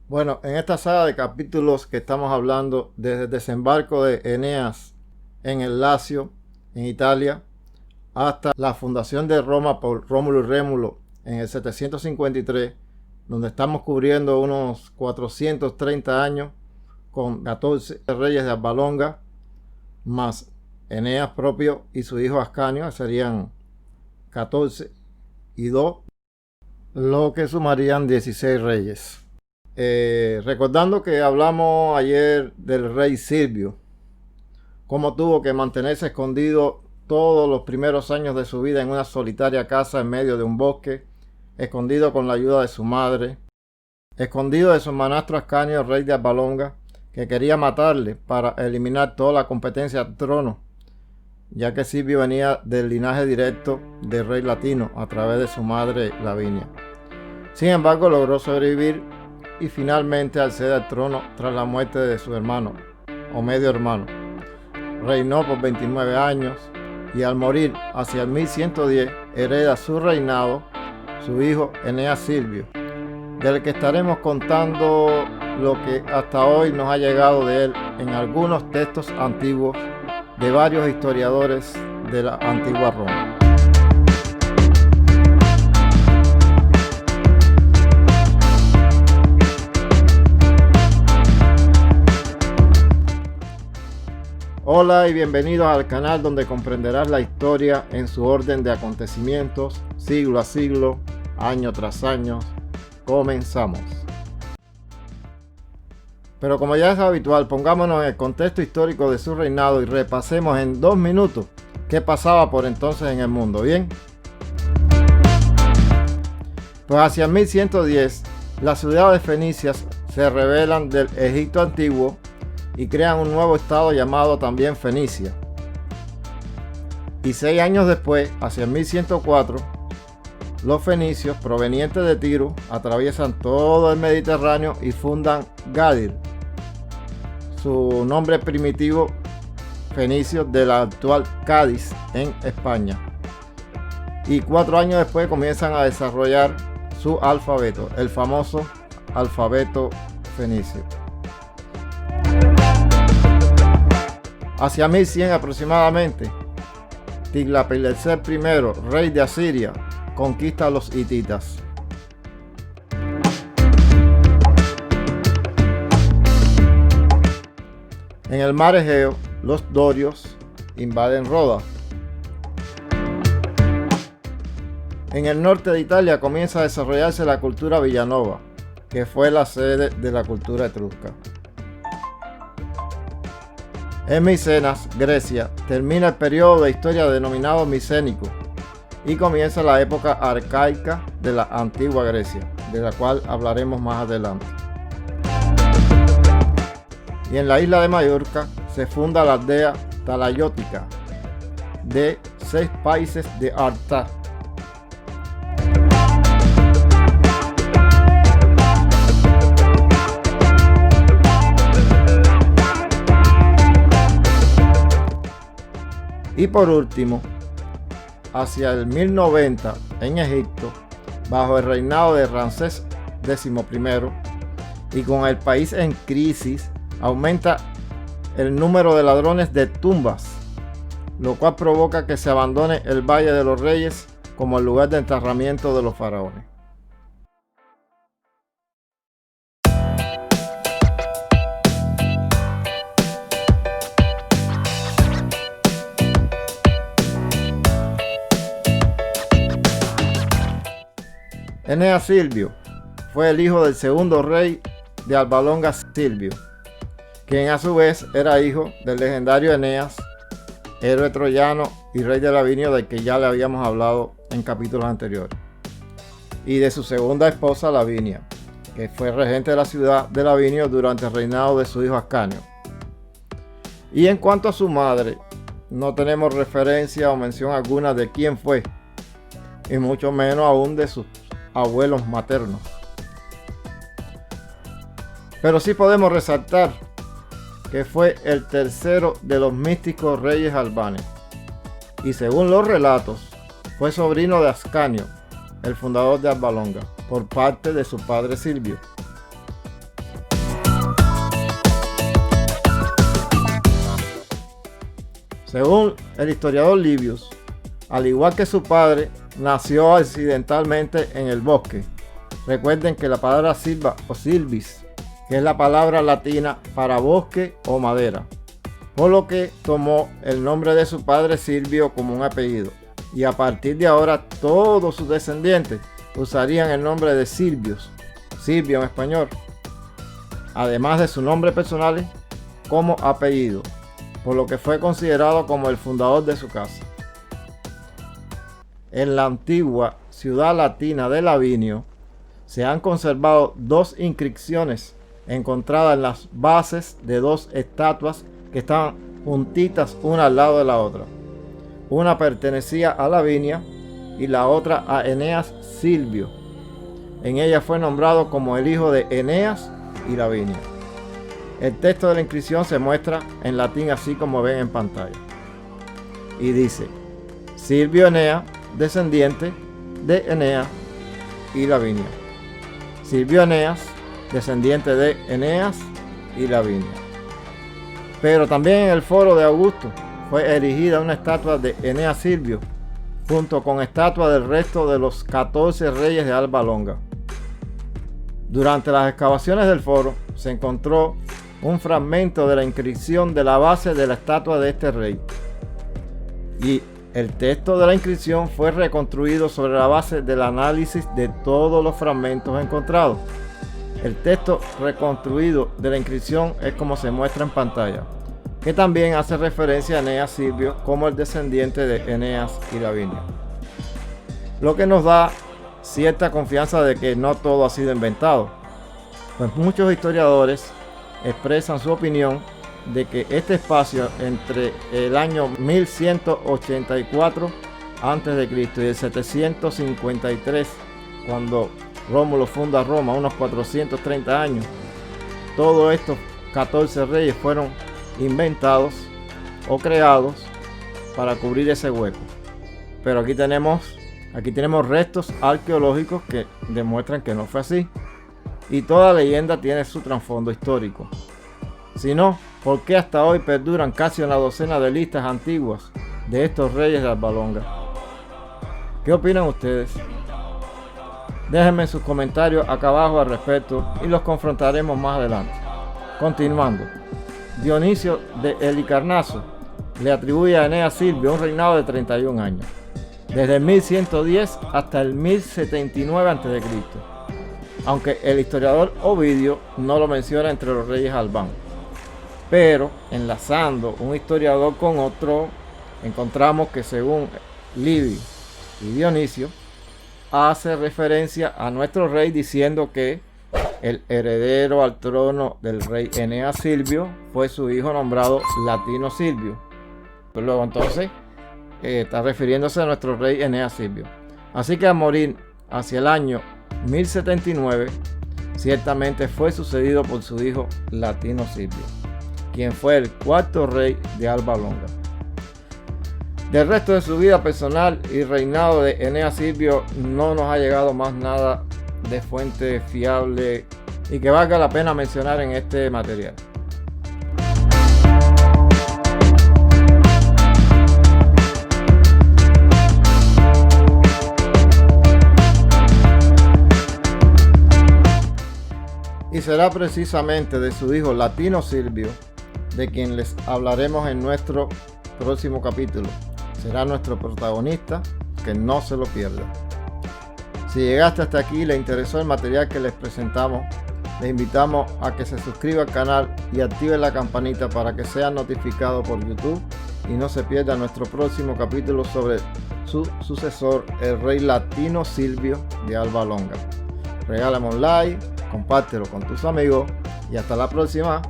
Bueno, en esta saga de capítulos que estamos hablando desde el desembarco de Eneas en el Lacio, en Italia, hasta la fundación de Roma por Rómulo y Rémulo en el 753, donde estamos cubriendo unos 430 años con 14 reyes de Alba Longa, más Eneas propio y su hijo Ascanio, serían 14 y 2, lo que sumarían 16 reyes. Recordando que hablamos ayer del rey Silvio, cómo tuvo que mantenerse escondido todos los primeros años de su vida en una solitaria casa en medio de un bosque, escondido con la ayuda de su madre, escondido de su hermanastro Ascanio, rey de Alba Longa, que quería matarle para eliminar toda la competencia al trono, ya que Silvio venía del linaje directo del rey latino a través de su madre Lavinia. Sin embargo, logró sobrevivir y finalmente accede al trono tras la muerte de su hermano, o medio hermano. Reinó por 29 años y al morir hacia el 1110 hereda su reinado su hijo Eneas Silvio, del que estaremos contando lo que hasta hoy nos ha llegado de él en algunos textos antiguos de varios historiadores de la antigua Roma. Hola y bienvenidos al canal donde comprenderás la historia en su orden de acontecimientos, siglo a siglo, año tras año. Comenzamos. Pero como ya es habitual, pongámonos en el contexto histórico de su reinado y repasemos en 2 minutos qué pasaba por entonces en el mundo, ¿bien? Pues hacia 1110, las ciudades fenicias se rebelan del Egipto antiguo y crean un nuevo estado llamado también Fenicia. Y 6 años después, hacia 1104, los fenicios provenientes de Tiro atraviesan todo el Mediterráneo y fundan Gadir, su nombre primitivo fenicio de la actual Cádiz en España. Y 4 años después comienzan a desarrollar su alfabeto, el famoso alfabeto fenicio. Hacia 1100 aproximadamente, Tiglapileser I, rey de Asiria, conquista a los hititas. En el mar Egeo, los dorios invaden Roda. En el norte de Italia comienza a desarrollarse la cultura villanova, que fue la sede de la cultura etrusca. En Micenas, Grecia, termina el periodo de historia denominado micénico y comienza la época arcaica de la antigua Grecia, de la cual hablaremos más adelante. Y en la isla de Mallorca se funda la aldea talayótica de 6 países de Arta. Y por último, hacia el 1090 en Egipto, bajo el reinado de Ramsés XI, y con el país en crisis, aumenta el número de ladrones de tumbas, lo cual provoca que se abandone el Valle de los Reyes como el lugar de enterramiento de los faraones. Eneas Silvio fue el hijo del segundo rey de Alba Longa, Silvio, quien a su vez era hijo del legendario Eneas, héroe troyano y rey de Lavinio, del que ya le habíamos hablado en capítulos anteriores, y de su segunda esposa Lavinia, que fue regente de la ciudad de Lavinio durante el reinado de su hijo Ascanio. Y en cuanto a su madre, no tenemos referencia o mención alguna de quién fue, y mucho menos aún de sus abuelos maternos. Pero sí podemos resaltar que fue el tercero de los místicos reyes albanes, y según los relatos, fue sobrino de Ascanio, el fundador de Alba Longa, por parte de su padre Silvio. Según el historiador Livius, al igual que su padre, nació accidentalmente en el bosque. Recuerden que la palabra silva o silvis, que es la palabra latina para bosque o madera, por lo que tomó el nombre de su padre Silvio como un apellido, y a partir de ahora todos sus descendientes usarían el nombre de Silvius, Silvio en español, además de su nombre personal como apellido, por lo que fue considerado como el fundador de su casa. En la antigua ciudad latina de Lavinio se han conservado dos inscripciones encontradas en las bases de dos estatuas que estaban juntitas una al lado de la otra. Una pertenecía a Lavinia y la otra a Eneas Silvio. En ella fue nombrado como el hijo de Eneas y Lavinia. El texto de la inscripción se muestra en latín así como ven en pantalla. Y dice: Silvio Enea, descendiente de Eneas y Lavinia. Silvio Eneas, descendiente de Eneas y Lavinia. Pero también en el foro de Augusto fue erigida una estatua de Eneas Silvio, junto con estatuas del resto de los 14 reyes de Alba Longa. Durante las excavaciones del foro se encontró un fragmento de la inscripción de la base de la estatua de este rey, y el texto de la inscripción fue reconstruido sobre la base del análisis de todos los fragmentos encontrados. El texto reconstruido de la inscripción es como se muestra en pantalla, que también hace referencia a Eneas Silvio como el descendiente de Eneas y Lavinia, lo que nos da cierta confianza de que no todo ha sido inventado, pues muchos historiadores expresan su opinión de que este espacio entre el año 1184 a.C. y el 753, cuando Rómulo funda Roma, unos 430 años, todos estos 14 reyes fueron inventados o creados para cubrir ese hueco. Pero aquí tenemos restos arqueológicos que demuestran que no fue así, y toda leyenda tiene su trasfondo histórico. Si no, ¿por qué hasta hoy perduran casi una docena de listas antiguas de estos reyes de Alba Longa? ¿Qué opinan ustedes? Déjenme sus comentarios acá abajo al respecto y los confrontaremos más adelante. Continuando, Dionisio de Helicarnaso le atribuye a Eneas Silvio un reinado de 31 años, desde el 1110 hasta el 1079 a.C., aunque el historiador Ovidio no lo menciona entre los reyes albanos. Pero enlazando un historiador con otro, encontramos que según Livio y Dionisio, hace referencia a nuestro rey diciendo que el heredero al trono del rey Eneas Silvio fue su hijo nombrado Latino Silvio. Luego entonces está refiriéndose a nuestro rey Eneas Silvio. Así que al morir hacia el año 1079, ciertamente fue sucedido por su hijo Latino Silvio, quien fue el cuarto rey de Alba Longa. Del resto de su vida personal y reinado de Eneas Silvio no nos ha llegado más nada de fuente fiable y que valga la pena mencionar en este material. Y será precisamente de su hijo Latino Silvio de quien les hablaremos en nuestro próximo capítulo. Será nuestro protagonista, que no se lo pierda. Si llegaste hasta aquí y le interesó el material que les presentamos, le invitamos a que se suscriba al canal y active la campanita para que sea notificado por YouTube y no se pierda nuestro próximo capítulo sobre su sucesor, el rey Latino Silvio de Alba Longa. Regálame un like, compártelo con tus amigos y hasta la próxima.